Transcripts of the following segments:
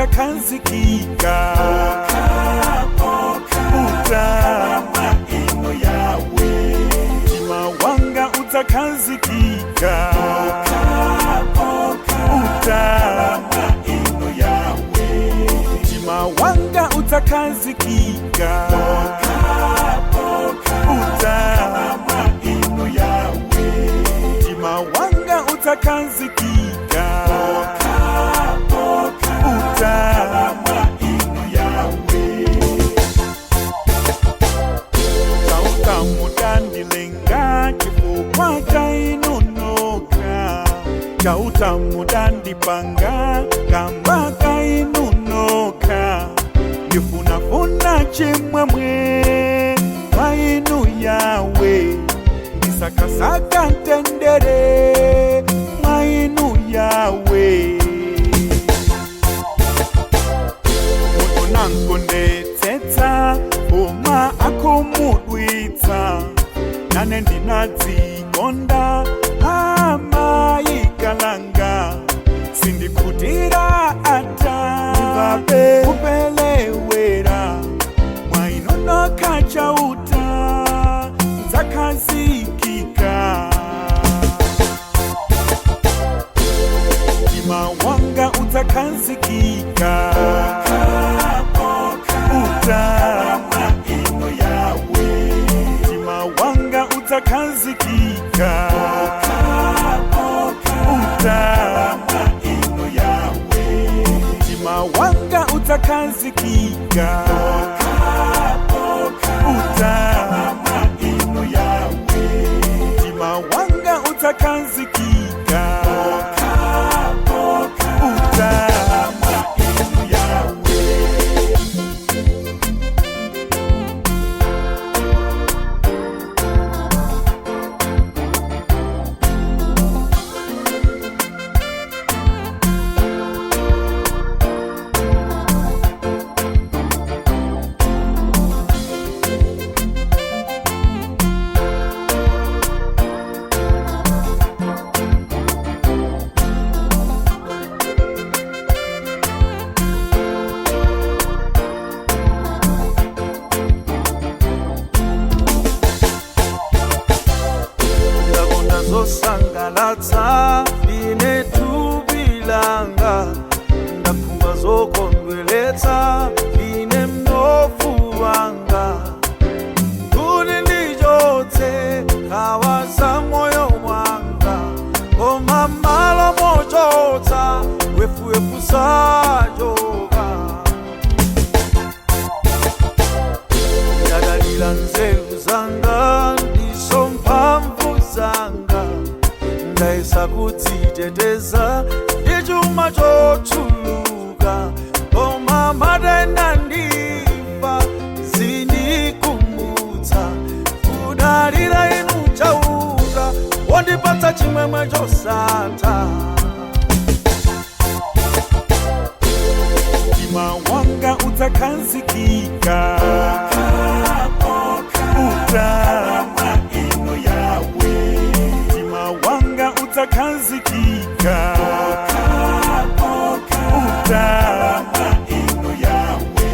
utakhazikika. Uta ino yawe mtima wanga utakhazikika. Uta ino yawe mtima wanga utakhazikika. Uta ino yawe mtima wanga utakhazikika. Uta ino yawe tauta mudandilenga chifukwa kainunoka. Tauta mudandipanga kamba kainunoka. Ndifunafuna chimwemwe mainu yawe. Ndisakasaka ntendere mainu yawe. Mutu nankondetsetsa uma akumudwitsa. Nane ndinadzikonda amayikalanga. Sindikutira ata ndivabe kupelewera. Mwainonoka chauta nzakhazikika. Mtima wanga utakhazikika. Uta ino yawe mtima wanga utakhazikika. Uta ino yawe mtima wanga utakhazikika. Uta ino yawe mtima wanga utakhazikika. Uta ino yawe zosangalatsa ine tubilanga. Ndakumba zokondweletsa ine mnofu wanga. Kuli ndijotse kawaza moyo wanga. Koma malo mochotsa wefu sajoga. Yadalila nzeru zanga ndiso mphamvu zanga. Ndaisa kudziteteza ndichuma chochuluka. Koma matenda ndifa zindikumbutsa. Kudalira inu chauta wandipatsa chimwemwe chosatha. Mtima wanga utakhazikika. Uta ino yawe mtima wanga utakhazikika. Uta ino yawe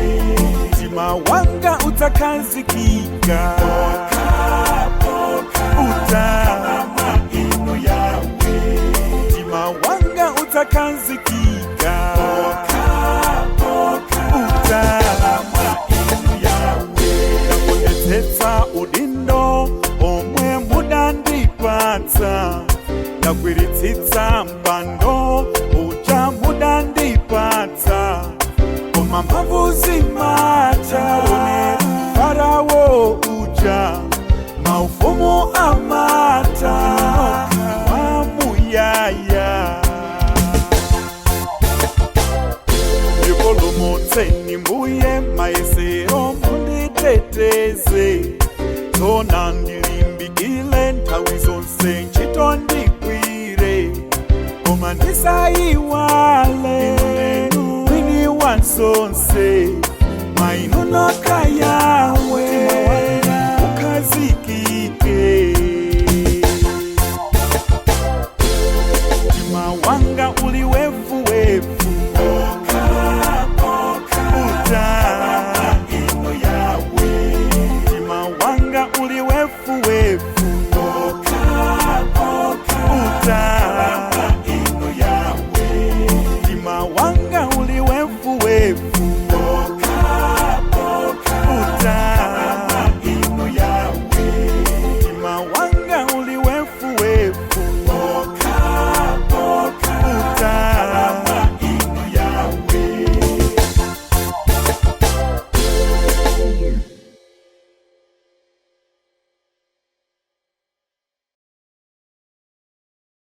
mtima wanga utakhazikika. Uta ino yawe mtima wanga utakhazikika. Uta ino yawe ndakondetsetsa udindo omwe mudandipatsa. Ndakwiritsitsa mpando uja mudandipatsa. Koma mphamvu zimatha Farao uja maufumu amatha wamuyaya. Ndipulumutseni mbuye mayesero munditeteze. Zona ndilimbikile nthawi zonse ntchito ndigwire. Koma ndisayiwale mwini wansonse mwainonoka.